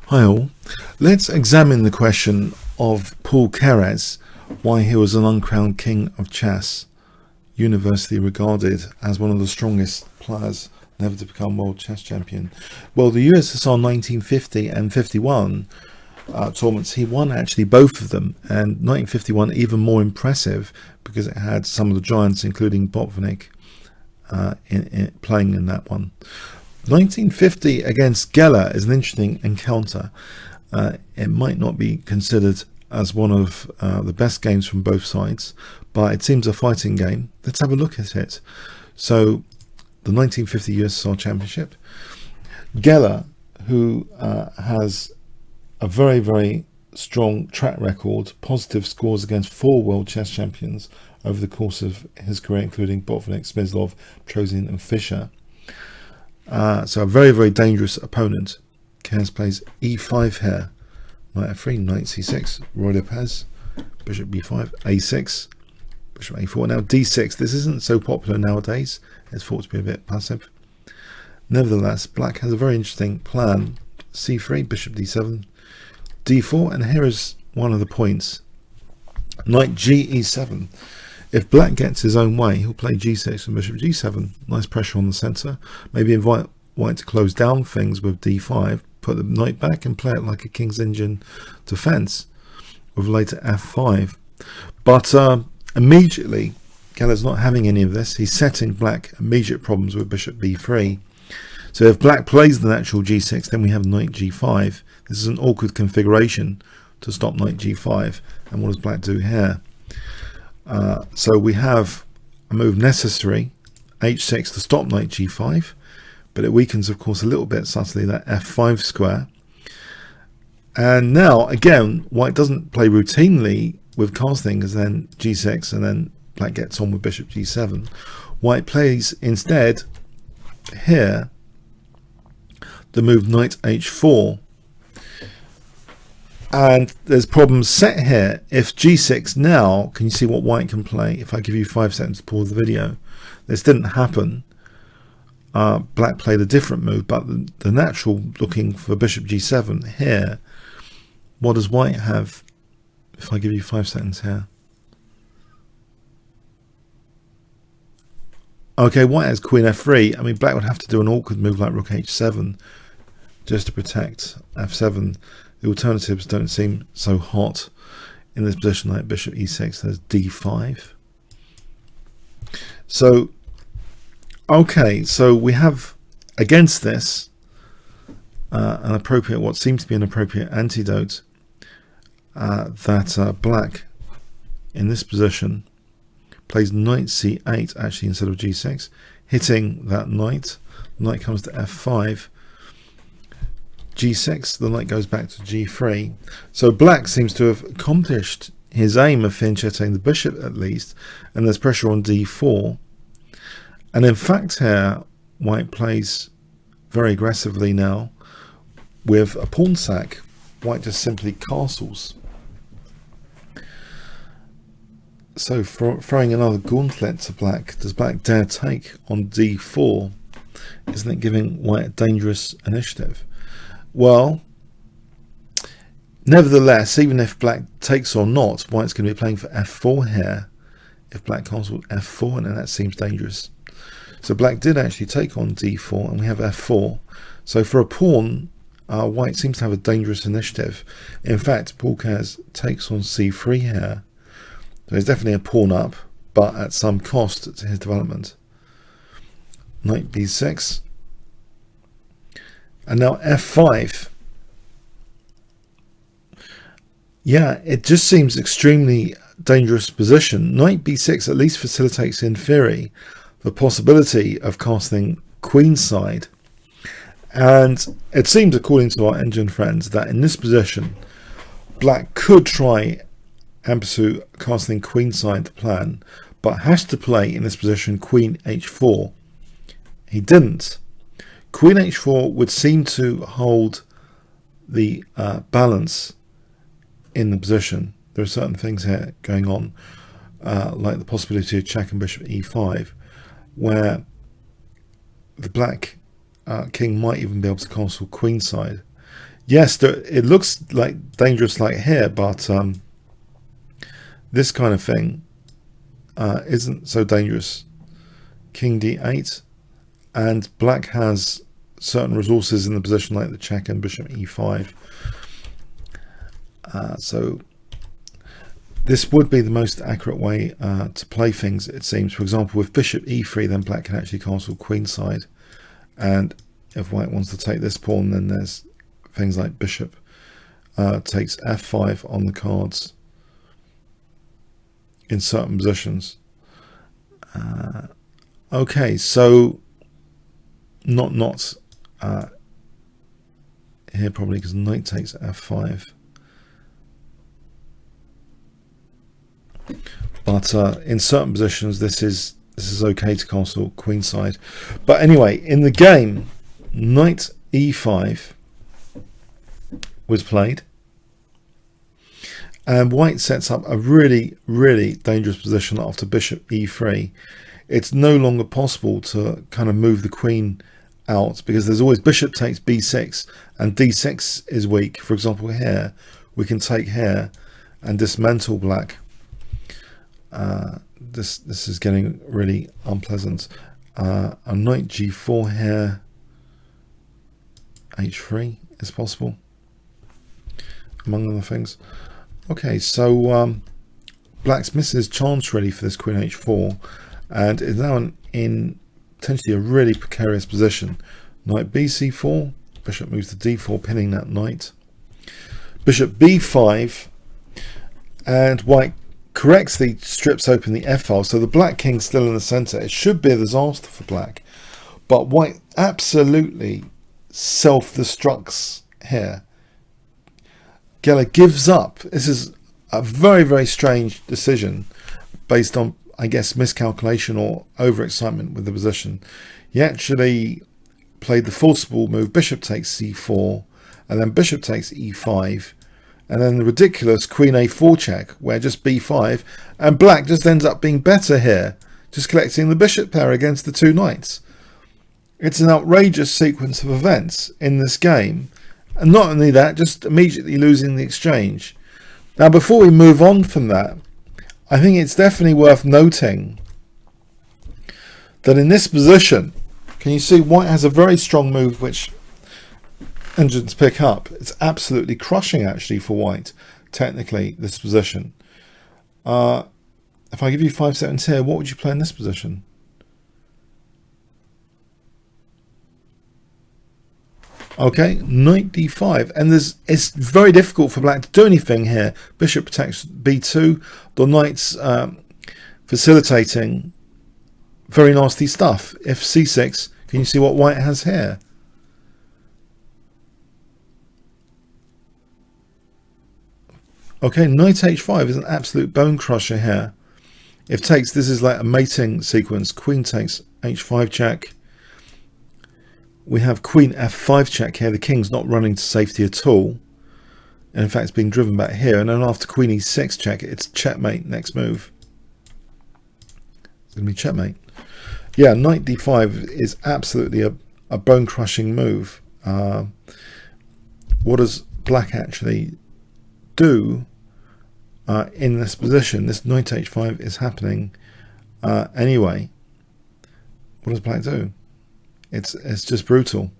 Hi all. Let's examine the question of Paul Keres, why he was an uncrowned king of chess, universally regarded as one of the strongest players never to become world chess champion. Well, the USSR 1950 and 51 tournaments, he won actually both of them, and 1951 even more impressive because it had some of the giants, including Botvinnik, playing in that one. 1950 against Geller is an interesting encounter. It might not be considered as one of the best games from both sides, but it seems a fighting game. Let's have a look at it. So, the 1950 USSR Championship. Geller, who has a very, very strong track record, positive scores against 4 world chess champions over the course of his career, including Botvinnik, Smyslov, Trozian and Fischer. So a very, very dangerous opponent. Keres plays e5 here. Knight f3, knight c6, Roy Lopez, bishop b5, a6, bishop a4. Now d6. This isn't so popular nowadays. It's thought to be a bit passive. Nevertheless, black has a very interesting plan. c3, bishop d7, d4, and here is one of the points. Knight ge7. If black gets his own way, he'll play g6 and bishop g7. Nice pressure on the centre. Maybe invite white to close down things with d5, put the knight back and play it like a King's Indian defence with later f5. But immediately, Geller's not having any of this. He's setting black immediate problems with bishop b3. So if black plays the natural g6, then we have knight g5. This is an awkward configuration to stop knight g5. And what does black do here? So we have a move necessary, h6, to stop knight g5, but it weakens, of course, a little bit subtly that f5 square. And now, again, white doesn't play routinely with casting as then g6 and then black gets on with bishop g7. White plays instead here the move knight h4. And there's problems set here. If g6 now, can you see what white can play? If I give you 5 seconds to pause the video. This didn't happen. Black played a different move, but the natural looking for bishop g7 here, what does white have? If I give you 5 seconds here. Okay, white has queen f3. I mean, black would have to do an awkward move like rook h7 just to protect f7. The alternatives don't seem so hot in this position, like bishop e6, there's d5. So, okay, so we have against this an appropriate, what seems to be an appropriate antidote, that black in this position plays knight c8 actually instead of g6, hitting that knight. Knight comes to f5. g6, the knight goes back to g3. So black seems to have accomplished his aim of fianchetting the bishop at least, and there's pressure on d4. And in fact here, white plays very aggressively now with a pawn sack. White just simply castles. So throwing another gauntlet to black, does black dare take on d4? Isn't it giving white a dangerous initiative? Well, nevertheless, even if black takes or not, white's going to be playing for f4 here. If black castles f4, and then that seems dangerous. So black did actually take on d4, and we have f4. So for a pawn, white seems to have a dangerous initiative. In fact, Paul Keres takes on c3 here. There's definitely a pawn up, but at some cost to his development. Knight b6. And now f5. Yeah, it just seems extremely dangerous position. Knight b6 at least facilitates in theory the possibility of casting queenside. And it seems, according to our engine friends, that in this position, black could try and pursue casting queenside the plan, but has to play in this position queen h4. He didn't. Queen h4 would seem to hold the balance in the position. There are certain things here going on, like the possibility of check and bishop e5, where the black king might even be able to castle queenside. Yes, it looks like dangerous like here, but this kind of thing isn't so dangerous. King d8, and black has certain resources in the position like the check and bishop e5. So this would be the most accurate way to play things, it seems. For example, with bishop e3, then black can actually castle queenside, and if white wants to take this pawn, then there's things like bishop takes f5 on the cards in certain positions. Okay, so not here probably, because knight takes f5. But in certain positions, this is okay to castle queenside. But anyway, in the game, knight e5 was played, and white sets up a really dangerous position after bishop e3. It's no longer possible to kind of move the queen out, because there's always bishop takes b6, and d6 is weak. For example, here we can take here and dismantle black. This is getting really unpleasant. A knight g4 here, h3 is possible, among other things. Okay, so black's missing his chance really for this queen h4, and is now in potentially a really precarious position. Knight bc4, bishop moves to d4, pinning that knight. Bishop b5, and white correctly strips open the f-file, so the black king's still in the center. It should be a disaster for black, but white absolutely self-destructs here. Geller gives up. This is a very strange decision based on, I guess, miscalculation or overexcitement with the position. He actually played the forcible move, bishop takes c4, and then bishop takes e5, and then the ridiculous queen a4 check, where just b5, and black just ends up being better here, just collecting the bishop pair against the two knights. It's an outrageous sequence of events in this game, and not only that, just immediately losing the exchange. Now, before we move on from that, I think it's definitely worth noting that in this position, can you see white has a very strong move which engines pick up. It's absolutely crushing actually for white, technically, this position. If I give you 5 seconds here, what would you play in this position? Okay, knight d5, and it's very difficult for black to do anything here. Bishop protects b2, the knight's facilitating very nasty stuff. If c6, can you see what white has here? Okay, knight h5 is an absolute bone crusher here. If takes, this is like a mating sequence. Queen takes h5 check. We have queen f5 check here. The king's not running to safety at all, and in fact it's being driven back here. And then after queen e6 check, it's checkmate. Next move, it's going to be checkmate. Yeah, knight d5 is absolutely a bone crushing move. What does black actually do in this position? This knight h5 is happening anyway. What does black do? It's just brutal.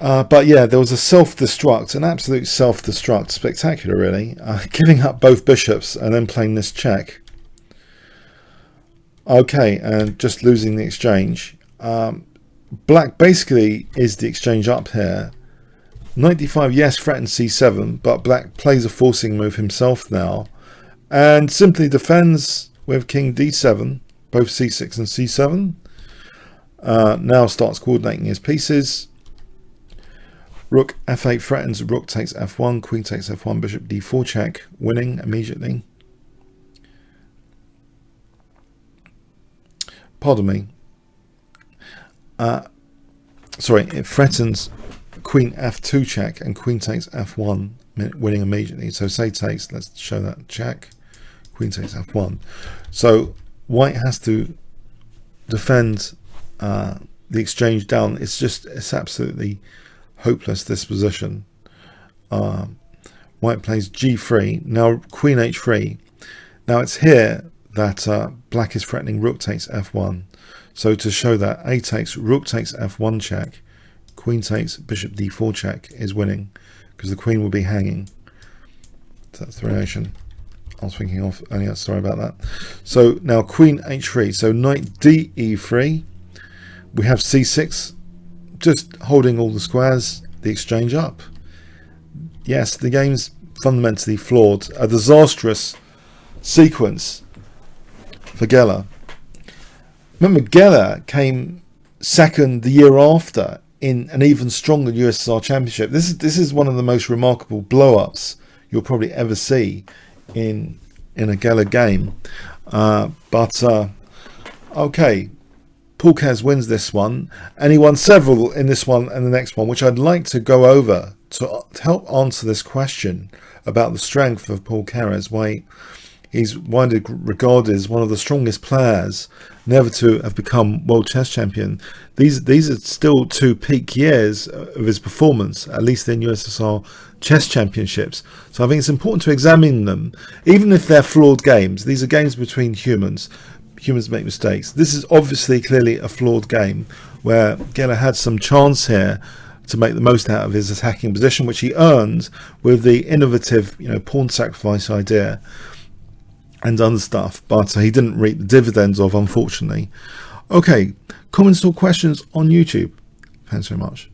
But yeah, there was a self-destruct, an absolute self-destruct, spectacular really, giving up both bishops and then playing this check. Okay, and just losing the exchange. Black basically is the exchange up here. Knight d5, yes, threatens c7, but black plays a forcing move himself now and simply defends with king d7, both c6 and c7. Now starts coordinating his pieces. Rook f8 threatens, rook takes f1, queen takes f1, bishop d4 check, winning immediately. Pardon me. Sorry, it threatens queen f2 check and queen takes f1, winning immediately. So say takes, let's show that check, queen takes f1. So white has to defend the exchange down. It's absolutely hopeless disposition. White plays g3, now queen h3. Now it's here that black is threatening rook takes f1. So to show that a takes, rook takes f1 check, queen takes, bishop d4 check is winning, because the queen will be hanging. So that's the variation I was thinking of earlier, sorry about that. So now queen h3, so knight d e3, we have c6, just holding all the squares, the exchange up. Yes, the game's fundamentally flawed, a disastrous sequence for Geller. Remember, Geller came second the year after in an even stronger USSR championship. This is one of the most remarkable blow-ups you'll probably ever see in a Geller game. Okay, Paul Keres wins this one, and he won several in this one and the next one, which I'd like to go over to help answer this question about the strength of Paul Keres, why he's widely regarded as one of the strongest players never to have become world chess champion. These are still 2 peak years of his performance, at least in USSR chess championships. So I think it's important to examine them, even if they're flawed games. These are games between humans. Humans make mistakes. This is obviously clearly a flawed game where Geller had some chance here to make the most out of his attacking position, which he earned with the innovative, pawn sacrifice idea and other stuff, but he didn't reap the dividends of, unfortunately. Okay, comments or questions on YouTube. Thanks very much.